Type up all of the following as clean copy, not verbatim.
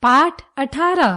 पाठ 18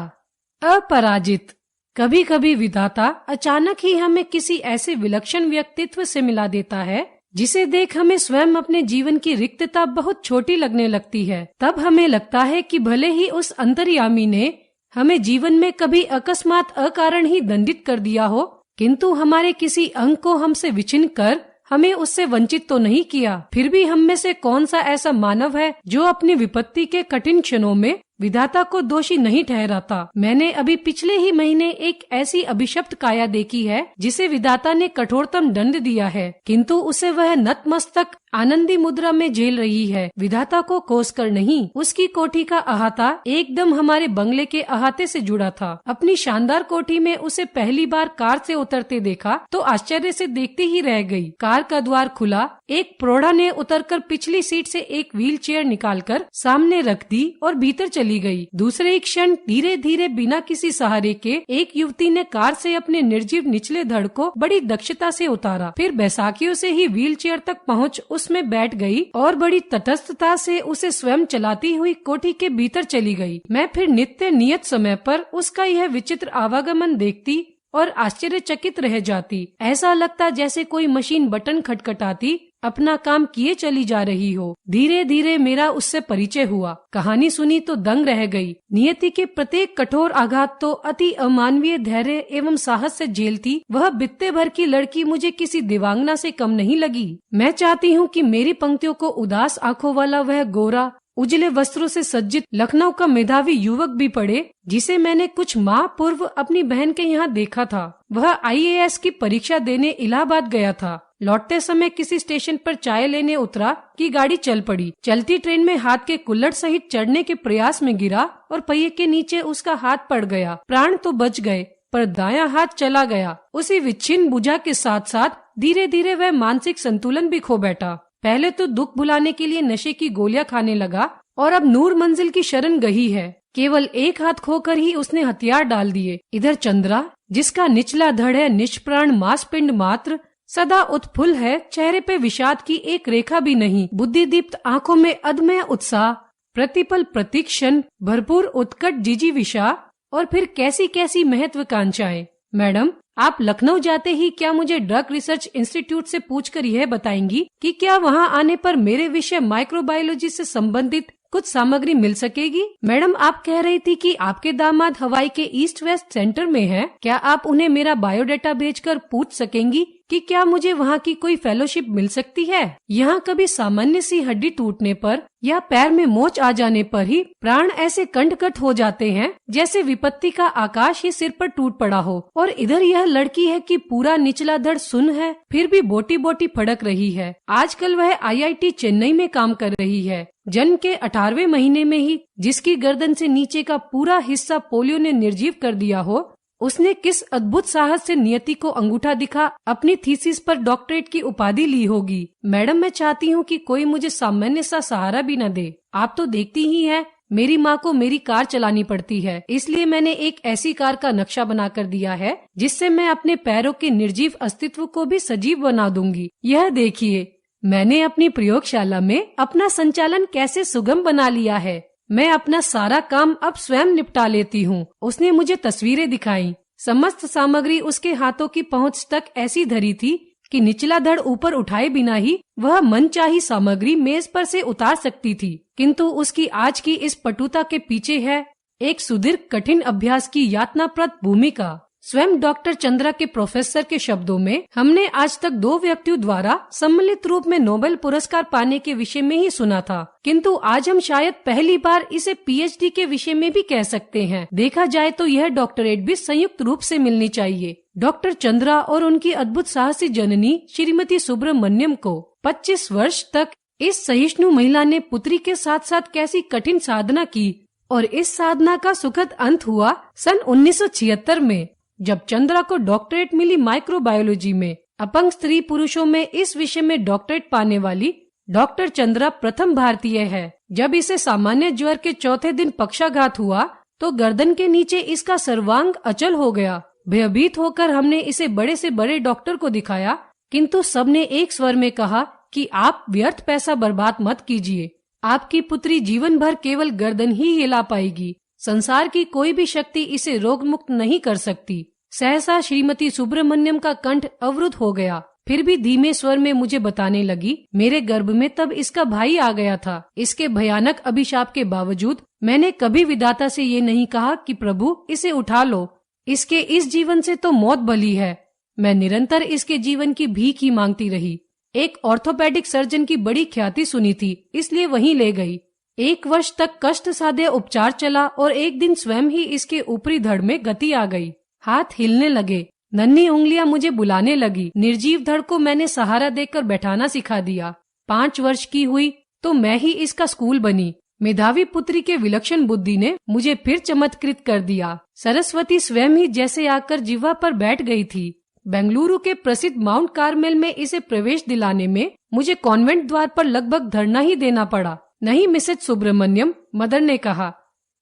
अपराजित। कभी कभी विधाता अचानक ही हमें किसी ऐसे विलक्षण व्यक्तित्व से मिला देता है जिसे देख हमें स्वयं अपने जीवन की रिक्तता बहुत छोटी लगने लगती है। तब हमें लगता है कि भले ही उस अंतर्यामी ने हमें जीवन में कभी अकस्मात अकारण ही दंडित कर दिया हो, किंतु हमारे किसी अंग को हमसे विच्छिन्न कर हमें उससे वंचित तो नहीं किया। फिर भी हम में से कौन सा ऐसा मानव है जो अपनी विपत्ति के कठिन क्षणों में विधाता को दोषी नहीं ठहराता। मैंने अभी पिछले ही महीने एक ऐसी अभिशप्त काया देखी है जिसे विधाता ने कठोरतम दंड दिया है, किंतु उसे वह नतमस्तक आनंदी मुद्रा में झेल रही है, विधाता को कोस कर नहीं। उसकी कोठी का अहाता एकदम हमारे बंगले के अहाते से जुड़ा था। अपनी शानदार कोठी में उसे पहली बार कार से उतरते देखा तो आश्चर्य से देखती ही रह गई। कार का द्वार खुला, एक प्रौढ़ा ने उतरकर पिछली सीट से एक व्हील चेयर निकालकर सामने रख दी और भीतर चली गई। दूसरे ही क्षण धीरे धीरे बिना किसी सहारे के एक युवती ने कार से अपने निर्जीव निचले धड़ को बड़ी दक्षता से उतारा, फिर बैसाखियों से ही व्हील चेयर तक पहुँच उसमें बैठ गई और बड़ी तटस्थता से उसे स्वयं चलाती हुई कोठी के भीतर चली गई। मैं फिर नित्य नियत समय पर उसका यह विचित्र आवागमन देखती और आश्चर्यचकित रह जाती। ऐसा लगता जैसे कोई मशीन बटन खटखटाती अपना काम किए चली जा रही हो। धीरे धीरे मेरा उससे परिचय हुआ। कहानी सुनी तो दंग रह गई। नियति के प्रत्येक कठोर आघात तो अति अमानवीय धैर्य एवं साहस से झेलती वह बित्ते भर की लड़की मुझे किसी दिव्यांगना से कम नहीं लगी। मैं चाहती हूँ कि मेरी पंक्तियों को उदास आंखों वाला वह गोरा उजले वस्त्रों से सज्जित लखनऊ का मेधावी युवक भी पढ़े जिसे मैंने कुछ माह पूर्व अपनी बहन के यहाँ देखा था। वह IAS की परीक्षा देने इलाहाबाद गया था। लौटते समय किसी स्टेशन पर चाय लेने उतरा कि गाड़ी चल पड़ी। चलती ट्रेन में हाथ के कुल्हड़ सहित चढ़ने के प्रयास में गिरा और पहिए के नीचे उसका हाथ पड़ गया। प्राण तो बच गए पर दायां हाथ चला गया। उसी विच्छिन्न बुझा के साथ साथ धीरे धीरे वह मानसिक संतुलन भी खो बैठा। पहले तो दुख भुलाने के लिए नशे की गोलियां खाने लगा और अब नूर मंजिल की शरण गई है। केवल एक हाथ खोकर ही उसने हथियार डाल दिए। इधर चंद्रा, जिसका निचला धड़ है निष्प्राण मांसपिंड मात्र, सदा उत्फुल्ल है, चेहरे पे विषाद की एक रेखा भी नहीं, बुद्धि दीप्त आंखों में अदम्य उत्साह, प्रतिपल प्रतीक्षण, भरपूर उत्कट जिजीविषा और फिर कैसी कैसी महत्वाकांक्षाएं। मैडम, आप लखनऊ जाते ही क्या मुझे ड्रग रिसर्च इंस्टीट्यूट से पूछकर यह बताएंगी कि क्या वहां आने पर मेरे विषय माइक्रोबायोलॉजी से संबंधित कुछ सामग्री मिल सकेगी? मैडम, आप कह रही थी कि आपके दामाद हवाई के ईस्ट वेस्ट सेंटर में हैं। क्या आप उन्हें मेरा बायोडाटा भेजकर पूछ सकेंगी कि क्या मुझे वहाँ की कोई फेलोशिप मिल सकती है? यहाँ कभी सामान्य सी हड्डी टूटने पर या पैर में मोच आ जाने पर ही प्राण ऐसे कंठकट हो जाते हैं जैसे विपत्ति का आकाश ही सिर पर टूट पड़ा हो। और इधर यह लड़की है कि पूरा निचला धड़ सुन है, फिर भी बोटी बोटी फड़क रही है। आजकल वह IIT चेन्नई में काम कर रही है। जन्म के 18वें महीने में ही जिसकी गर्दन से नीचे का पूरा हिस्सा पोलियो ने निर्जीव कर दिया हो, उसने किस अद्भुत साहस से नियति को अंगूठा दिखा अपनी थीसिस पर डॉक्टरेट की उपाधि ली होगी। मैडम, मैं चाहती हूँ कि कोई मुझे सामान्य सा सहारा भी न दे। आप तो देखती ही हैं, मेरी माँ को मेरी कार चलानी पड़ती है, इसलिए मैंने एक ऐसी कार का नक्शा बना कर दिया है जिससे मैं अपने पैरों के निर्जीव अस्तित्व को भी सजीव बना दूंगी। यह देखिए, मैंने अपनी प्रयोगशाला में अपना संचालन कैसे सुगम बना लिया है। मैं अपना सारा काम अब स्वयं निपटा लेती हूँ। उसने मुझे तस्वीरें दिखाई। समस्त सामग्री उसके हाथों की पहुँच तक ऐसी धरी थी कि निचला धड़ ऊपर उठाए बिना ही वह मनचाही सामग्री मेज पर से उतार सकती थी। किंतु उसकी आज की इस पटुता के पीछे है एक सुदीर्घ कठिन अभ्यास की यातनाप्रद भूमिका। स्वयं डॉक्टर चंद्रा के प्रोफेसर के शब्दों में, हमने आज तक 2 व्यक्तियों द्वारा सम्मिलित रूप में नोबेल पुरस्कार पाने के विषय में ही सुना था, किंतु आज हम शायद पहली बार इसे PhD के विषय में भी कह सकते हैं। देखा जाए तो यह डॉक्टरेट भी संयुक्त रूप से मिलनी चाहिए। डॉक्टर चंद्रा और उनकी अद्भुत साहसी जननी श्रीमती सुब्रमण्यम को 25 वर्ष तक इस सहिष्णु महिला ने पुत्री के साथ साथ कैसी कठिन साधना की, और इस साधना का सुखद अंत हुआ सन 1976 में, जब चंद्रा को डॉक्टरेट मिली माइक्रोबायोलॉजी में। अपंग स्त्री पुरुषों में इस विषय में डॉक्टरेट पाने वाली डॉक्टर चंद्रा प्रथम भारतीय है। जब इसे सामान्य ज्वर के चौथे दिन पक्षाघात हुआ तो गर्दन के नीचे इसका सर्वांग अचल हो गया। भयभीत होकर हमने इसे बड़े से बड़े डॉक्टर को दिखाया, किंतु सबने एक स्वर में कहा कि आप व्यर्थ पैसा बर्बाद मत कीजिए, आपकी पुत्री जीवन भर केवल गर्दन ही हिला पाएगी। संसार की कोई भी शक्ति इसे रोग मुक्त नहीं कर सकती। सहसा श्रीमती सुब्रमण्यम का कंठ अवरुद्ध हो गया। फिर भी धीमे स्वर में मुझे बताने लगी, मेरे गर्भ में तब इसका भाई आ गया था। इसके भयानक अभिशाप के बावजूद मैंने कभी विधाता से ये नहीं कहा कि प्रभु इसे उठा लो, इसके इस जीवन से तो मौत भली है। मैं निरंतर इसके जीवन की भीख ही मांगती रही। एक ऑर्थोपेडिक सर्जन की बड़ी ख्याति सुनी थी, इसलिए वहीं ले गई। 1 वर्ष तक कष्ट साध्य उपचार चला और एक दिन स्वयं ही इसके ऊपरी धड़ में गति आ गई। हाथ हिलने लगे, नन्ही उंगलियां मुझे बुलाने लगी। निर्जीव धड़ को मैंने सहारा देकर बैठाना सिखा दिया। 5 वर्ष की हुई तो मैं ही इसका स्कूल बनी। मेधावी पुत्री के विलक्षण बुद्धि ने मुझे फिर चमत्कृत कर दिया। सरस्वती स्वयं ही जैसे आकर जिह्वा पर बैठ गई थी। बेंगलुरु के प्रसिद्ध माउंट कार्मेल में इसे प्रवेश दिलाने में मुझे कॉन्वेंट द्वार पर लगभग धरना ही देना पड़ा। नहीं मिसेज सुब्रमण्यम, मदर ने कहा,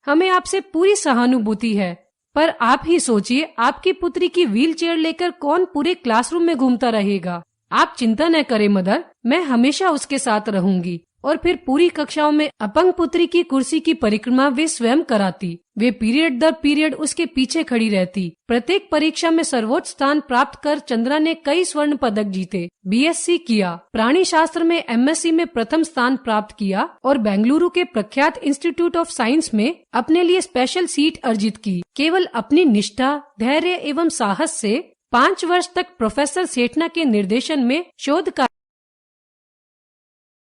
हमें आपसे पूरी सहानुभूति है, पर आप ही सोचिए, आपकी पुत्री की व्हील चेयर लेकर कौन पूरे क्लासरूम में घूमता रहेगा। आप चिंता न करें मदर, मैं हमेशा उसके साथ रहूंगी। और फिर पूरी कक्षाओं में अपंग पुत्री की कुर्सी की परिक्रमा वे स्वयं कराती। वे पीरियड दर पीरियड उसके पीछे खड़ी रहती। प्रत्येक परीक्षा में सर्वोच्च स्थान प्राप्त कर चंद्रा ने कई स्वर्ण पदक जीते। बीएससी किया, प्राणी शास्त्र में एमएससी में प्रथम स्थान प्राप्त किया और बेंगलुरु के प्रख्यात इंस्टीट्यूट ऑफ साइंस में अपने लिए स्पेशल सीट अर्जित की। केवल अपनी निष्ठा, धैर्य एवं साहस से 5 वर्ष तक प्रोफेसर सेठना के निर्देशन में शोध कार्य